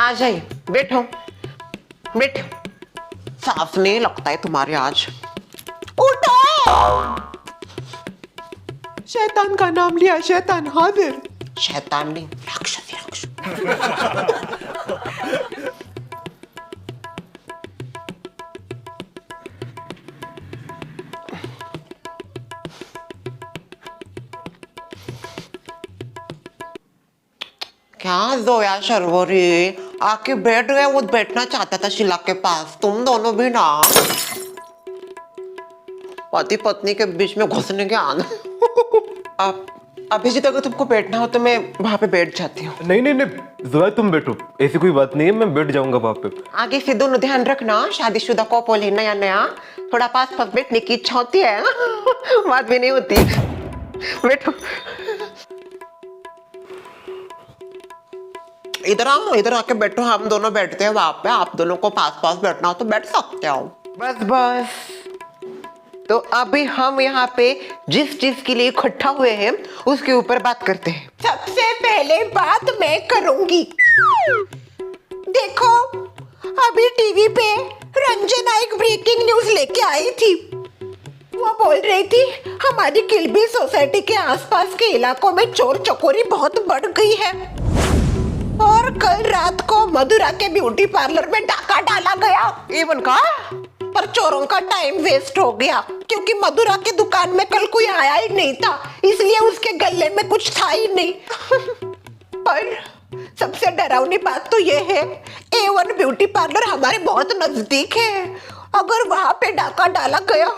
आ जाइए, बैठो बैठो। साफ नहीं लगता है तुम्हारे आज। उठो। शैतान का नाम लिया, शैतान हाजिर। शैतान नहीं, राक्षस राक्षस। क्या जोया शर्वरी आके बैठ गए। वो बैठना चाहता था शीला के पास, तुम दोनों भी ना पति पत्नी के बीच में घुसने के आना। अब अभिजीत अगर तुमको बैठना हो तो मैं वहां पे बैठ जाती हूँ। नहीं नहीं नहीं जोया तुम बैठो, ऐसी कोई बात नहीं है, मैं बैठ जाऊंगा वहां पे। आगे से दोनों ध्यान रखना, शादीशुदा कपल है नया नया, थोड़ा पास पास बैठने की इच्छा होती है, बात भी नहीं होती। बैठो, इधर आओ, इधर आके बैठो। हम दोनों बैठते हैं वहां पे, आप दोनों को पास पास बैठना हो तो बैठ सकते हो। बस बस। तो अभी हम यहाँ पे जिस चीज के लिए इकट्ठा हुए हैं उसके ऊपर बात करते हैं। सबसे पहले बात मैं करूंगी। देखो, अभी टीवी पे रंजना एक ब्रेकिंग न्यूज लेके आई थी। वो बोल रही थी हमारी किलबी सोसाइटी के आसपास के इलाकों में चोर चकोरी बहुत बढ़ गई है, और कल रात को मधुरा के ब्यूटी पार्लर में डाका डाला गया। इवन का पर चोरों का टाइम वेस्ट हो गया, क्योंकि मधुरा की दुकान में कल कोई आया ही नहीं था, इसलिए उसके गले में कुछ था ही नहीं। पर सबसे डरावनी बात तो ये है, A1 ब्यूटी पार्लर हमारे बहुत नजदीक है। अगर वहां पे डाका डाला गया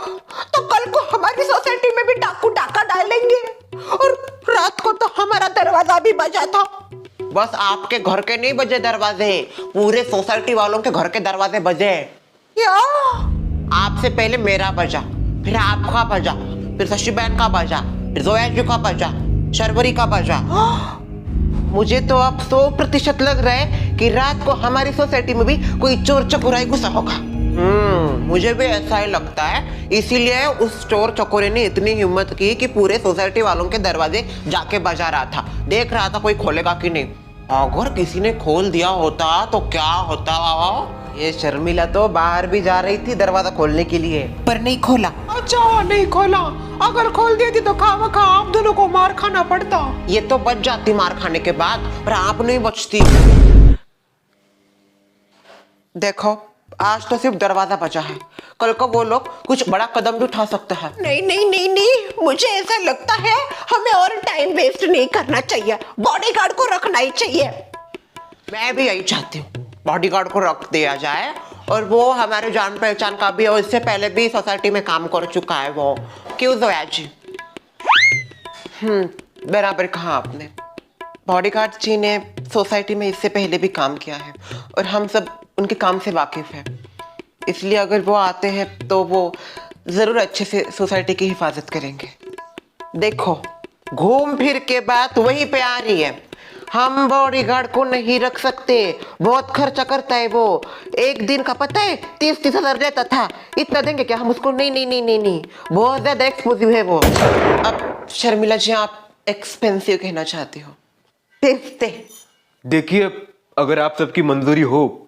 तो कल को हमारी सोसाइटी में भी डाकू डाका डालेंगे, और रात को तो हमारा दरवाजा भी बजा था। बस आपके घर के नहीं बजे दरवाजे, पूरे सोसाइटी वालों के घर के दरवाजे बजे। क्या? आपसे पहले मेरा बजा, फिर आपका बजा, फिर शशि बहन का बजा, फिर जोया जी का बजा, शर्वरी का बजा। मुझे तो अब 100% लग रहा है कि रात को हमारी सोसाइटी में भी कोई चोर चकोराई घुसा होगा। मुझे भी ऐसा ही लगता है, इसीलिए उस चोर चकोरे ने इतनी हिम्मत की कि पूरे सोसाइटी वालों के दरवाजे जाके बजा रहा था, देख रहा था कोई खोलेगा कि नहीं। अगर किसी ने खोल दिया होता तो क्या होता। ये शर्मिला तो बाहर भी जा रही थी दरवाजा खोलने के लिए, पर नहीं खोला। अच्छा, नहीं खोला। अगर खोल देती तो खामखा आप दोनों को मार खाना पड़ता। ये तो बच जाती मार खाने के बाद, पर आप नहीं बचती। देखो, आज तो सिर्फ दरवाजा बचा है, कल को वो लोग कुछ बड़ा कदम भी उठा सकते हैं। नहीं नहीं नहीं नहीं, मुझे ऐसा लगता है हमें और टाइम वेस्ट नहीं करना चाहिए, बॉडीगार्ड को रखना ही चाहिए। मैं भी यही चाहती हूँ, बॉडीगार्ड को रख दिया जाए, और वो हमारे जान पहचान का भी, और इससे पहले भी सोसाइटी में काम कर चुका है वो। क्यों जोया जी? बराबर कहा आपने। बॉडीगार्ड जी ने सोसाइटी में इससे पहले भी काम किया है, और हम सब उनके काम से वाकिफ है, इसलिए अगर वो आते हैं तो वो जरूर अच्छे से सोसाइटी की हिफाजत करेंगे। देखो, घूम फिर के बात वहीं पे आ रही है, हम बॉडीगार्ड को नहीं रख सकते, बहुत खर्चा करता है वो। एक दिन का पता है 30-30 हजार लेता था, इतना देंगे क्या हम उसको? नहीं नहीं नहीं नहीं नहीं, बहुत ज्यादा एक्सपोजिव है वो। अब शर्मिला जी, आप एक्सपेंसिव कहना चाहती हो? देखिए, अगर आप सबकी मंजूरी हो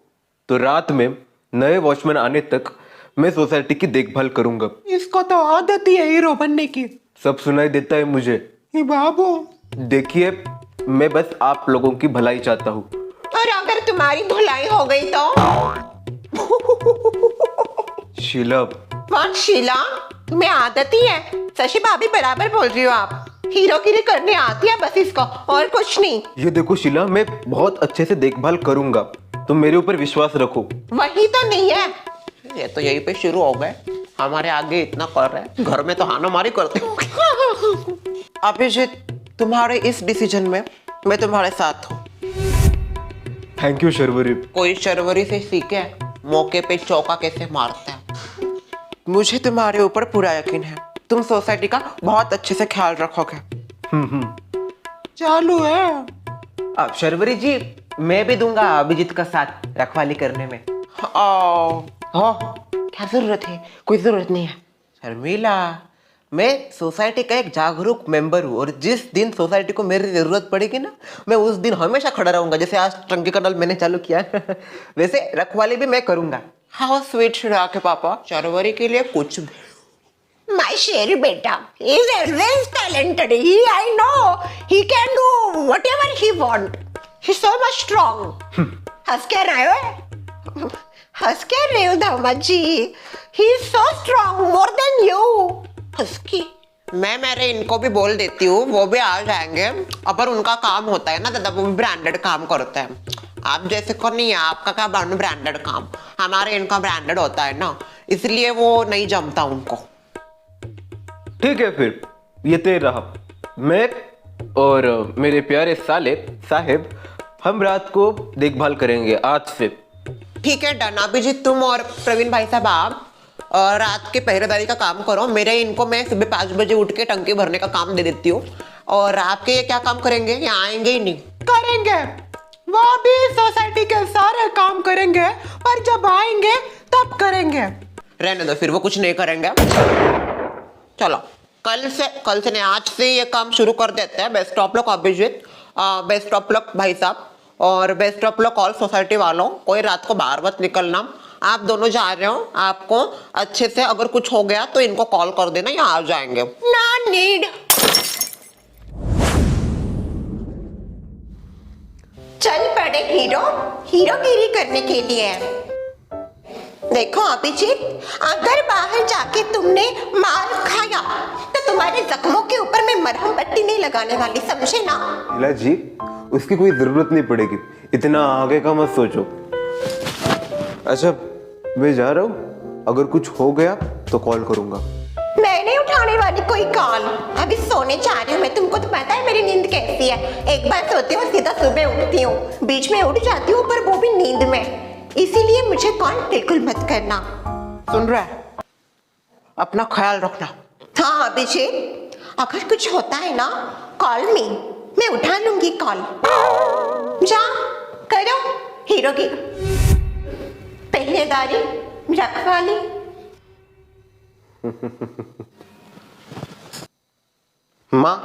तो रात में नए वॉचमैन आने तक मैं सोसाइटी की देखभाल करूंगा। इसको तो आदत ही है हीरो बनने की। सब सुनाई देता है मुझे। बाबू, देखिए, मैं बस आप लोगों की भलाई चाहता हूँ। और अगर तुम्हारी भलाई हो गई तो? शीला। कौन शीला? तुम्हें आदत ही है। शशि भाभी बराबर बोल रही हो आप, हीरोगिरी करने आती है बस इसको, और कुछ नहीं। ये देखो शीला, मैं बहुत अच्छे से देखभाल करूंगा, तुम मेरे ऊपर विश्वास रखो। वही तो नहीं है, ये तो यहीं पे शुरू हो गए, हमारे आगे इतना कर रहे हैं, घर में तो हाना मारी करते हो। अभिजीत, तुम्हारे इस डिसीजन में मैं तुम्हारे साथ हूँ। Thank you Sharvari. कोई शर्वरी से सीखे मौके पे चौका कैसे मारता है। मुझे तुम्हारे ऊपर पूरा यकीन है, तुम सोसाइटी का बहुत अच्छे से ख्याल रखोगे। चालू है। अब शर्वरी जी, मैं भी दूंगा अभिजीत का साथ रखवाली करने में। हो, क्या जरूरत है? कोई जरूरत नहीं है। शर्मिला, मैं सोसाइटी का एक जागरूक मेंबर हूँ और जिस दिन सोसाइटी को मेरी जरूरत पड़ेगी ना, मैं उस दिन हमेशा खड़ा रहूंगा। जैसे आज टंकी का नल मैंने चालू किया वैसे रखवाली भी मैं करूंगा। हाउ स्वीट शिरा के पापा, चरवरी के लिए कुछ भी। My शेर बेटा is always talented. I know he can do whatever he want. He's so much strong. हंस क्या रहे हो? हंस क्या रहे हो दामाद जी? He is so strong, more than you. हंस की। मैं मेरे इनको भी बोल देती हूँ, वो भी आ जाएंगे। अगर उनका काम होता है ना दादा, वो भी ब्रांडेड काम करते हैं। आप जैसे को नहीं है, आपका क्या ब्रांडेड काम, हमारे इनका ब्रांडेड होता है ना, इसलिए वो नहीं जमता उनको। ठीक है फिर ये तय रहा। मैं और मेरे प्यारे साले साहेब हम रात को देखभाल करेंगे आज से। ठीक है डन। अभिजीत तुम और प्रवीण भाई साहब आप रात के पहरेदारी का काम करो। मेरे इनको मैं सुबह 5 बजे उठ के टंकी भरने का काम दे देती हूँ। और आपके ये क्या काम करेंगे? यहाँ आएंगे ही नहीं? करेंगे, वो भी सोसाइटी के सारे काम करेंगे, पर जब आएंगे तब करेंगे। रहने दो, फिर वो कुछ नहीं करेंगे। चलो कल से नहीं, आज से ये काम शुरू कर देते हैं। Best of luck Abhijit, best of luck भाई साहब, और best of luck all society वालों। कोई रात को बाहर मत निकलना। आप दोनों जा रहे हो, आपको अच्छे से अगर कुछ हो गया तो इनको कॉल कर देना, यहाँ आ जाएंगे। No need. चल पड़े हीरोगिरी करने के लिए। देखो अभिजीत, अगर बाहर जाके तुमने मार खाया तो तुम्हारे जख्मों के ऊपर मैं मरहम पट्टी नहीं लगाने वाली, समझे ना? इला जी, उसकी कोई जरूरत नहीं पड़ेगी, इतना आगे का मत सोचो। अच्छा मैं जा रहा हूँ, अगर कुछ हो गया तो कॉल करूंगा। मैं नहीं उठाने वाली कोई कॉल, अभी सोने जा रही हूँ मैं। तुमको तो पता है मेरी नींद कैसी है, एक बार सोती हूँ सीधा सुबह उठती हूँ, बीच में उठ जाती हूँ पर वो भी नींद में। इसीलिए मुझे कॉल बिल्कुल मत करना। सुन रहा है? अपना ख्याल रखना। हाँ अभिजीत, अगर कुछ होता है ना कॉल मी, मैं उठा लूंगी कॉल। जा करो हीरोगिरी, पहरेदारी, रखवाली। माँ,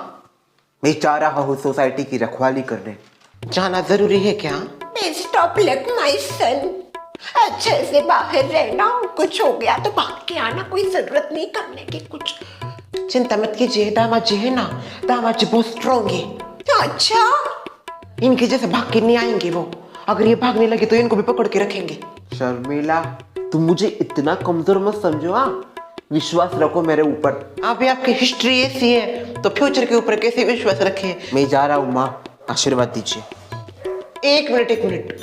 मैं जा रहा हूँ सोसाइटी की रखवाली करने। जाना जरूरी है क्या? Best of luck my son, अच्छे से बाहर रहना। कुछ हो गया तो भाग के आना, कोई जरूरत नहीं करने की कुछ। चिंता मत कीजिए, दामाद जी है ना, दामाद जी बहुत स्ट्रॉन्ग है। अच्छा, इनकी जैसे भाग के नहीं आएंगे वो। अगर ये भागने लगे तो इनको भी पकड़ के रखेंगे। शर्मिला, तुम मुझे इतना कमजोर मत समझो। हाँ, विश्वास रखो मेरे ऊपर। अभी आपकी हिस्ट्री ऐसी है तो फ्यूचर के ऊपर कैसे विश्वास रखे? मैं जा रहा हूँ माँ, आशीर्वाद दीजिए। एक मिनट,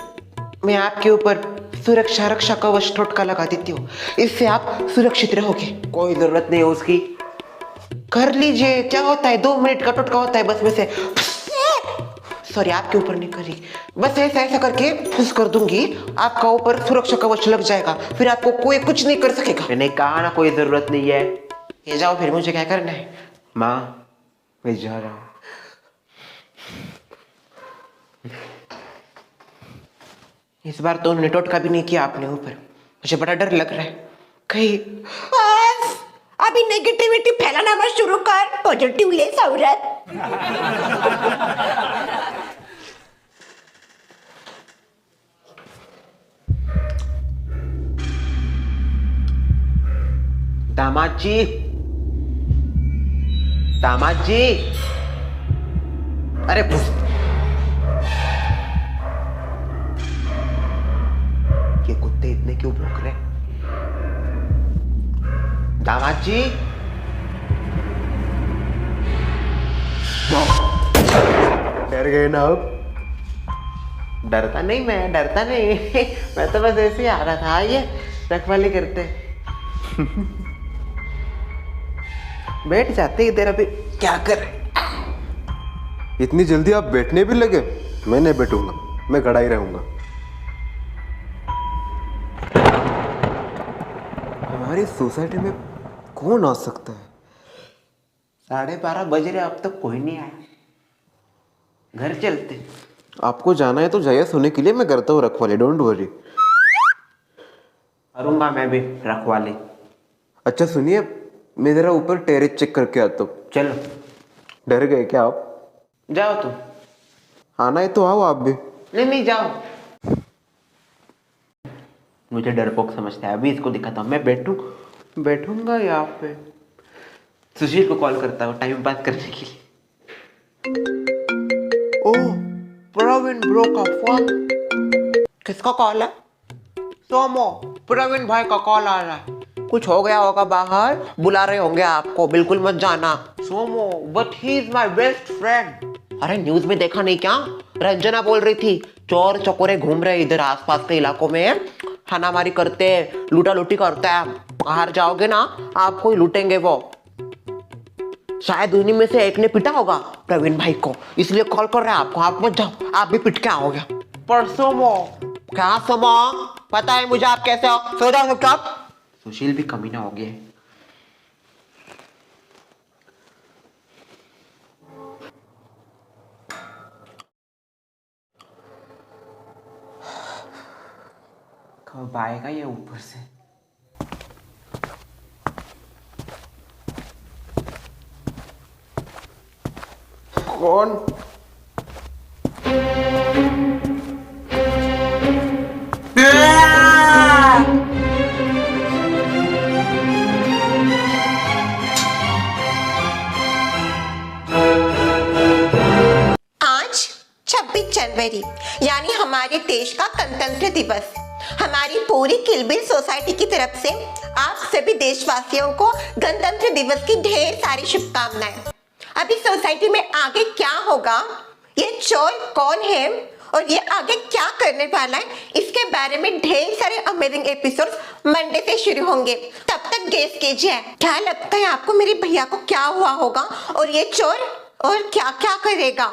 मैं आपके ऊपर सुरक्षा रक्षा कवच टोटका लगा देती हूँ, इससे आप सुरक्षित रहोगे। कोई जरूरत नहीं है उसकी, कर लीजिए। क्या होता है, 2 मिनट का टोटका होता है बस। वैसे सॉरी, आपके ऊपर नहीं करी, बस ऐसा करके फुस कर दूंगी, आपका ऊपर सुरक्षा कवच लग जाएगा, फिर आपको कोई कुछ नहीं कर सकेगा। मैंने कहा ना कोई जरूरत नहीं है। ये जाओ, फिर मुझे क्या करना है? माँ मैं जा रहा हूँ। इस बार तो उन्होंने टोटका भी नहीं किया आपने ऊपर, मुझे बड़ा डर लग रहा है कहीं। बस अभी नेगेटिविटी फैलाना मत शुरू कर, पॉजिटिव ले औरत। दामाद जी, अरे ये कुत्ते इतने क्यों भौंक रहे? दामाद जी, डर गए ना अब? डरता नहीं, मैं डरता नहीं मैं तो बस ऐसे ही आ रहा था। आइए रखवाली करते। बैठ जाते इधर, अभी क्या कर रहे? इतनी जल्दी आप बैठने भी लगे? मैं नहीं बैठूंगा, मैं खड़ा ही रहूंगा। हमारी सोसाइटी में कौन आ सकता है? 12:30 बज रहे, अब तक कोई नहीं आया। घर चलते। आपको जाना है तो जाइए सोने के लिए, मैं करता हूँ रखवाली, डोंट वरी। करूंगा मैं भी रखवाली। अच्छा सुनिए, मैं जरा ऊपर टेरेस चेक करके आता हूँ। चलो डर गए क्या आप? जाओ तुम। आना है तो आओ आप भी। नहीं नहीं जाओ। मुझे डरपोक समझता है, अभी इसको दिखाता हूँ। मैं बैठूंगा यहाँ पे। सुशील को कॉल करता हूँ टाइम पास करने के लिए। ओह, प्रवीण ब्रो का फोन। किसका कॉल है? सोमो, प्रवीण भाई का कॉल आ रहा है। कुछ हो गया होगा बाहर, बुला रहे होंगे आपको, बिल्कुल मत जाना। सोमो, but he is my best friend. अरे न्यूज में देखा नहीं क्या? रंजना बोल रही थी चोर चकोरे घूम रहे इधर आसपास के इलाकों में, खानामारी करते, लूटा लूटी करते हैं। बाहर जाओगे ना आपको ही लूटेंगे वो। शायद उन्हीं में से एक ने पिटा होगा प्रवीण भाई को, इसलिए कॉल कर रहे हैं आपको। आप मत जाओ, आप भी पिट के आओगे। पर सोमो, क्या सोमो, पता है मुझे आप कैसे हो, सो जाओ चुपचाप। सुशील भी कमीना हो गया है। कब आएगा ये ऊपर से? कौन? आज 26 जनवरी यानी हमारे देश का गणतंत्र दिवस। हमारी पूरी किलबिल सोसाइटी की तरफ से आप सभी देशवासियों को गणतंत्र दिवस की ढेर सारी शुभकामनाएं। अभी सोसाइटी में आगे क्या होगा, ये चोर कौन है और ये आगे क्या करने वाला है, इसके बारे में ढेर सारे अमेजिंग एपिसोड्स मंडे से शुरू होंगे। तब तक गेस कीजिए क्या लगता है आपको मेरे भैया को क्या हुआ होगा और ये चोर और क्या क्या करेगा।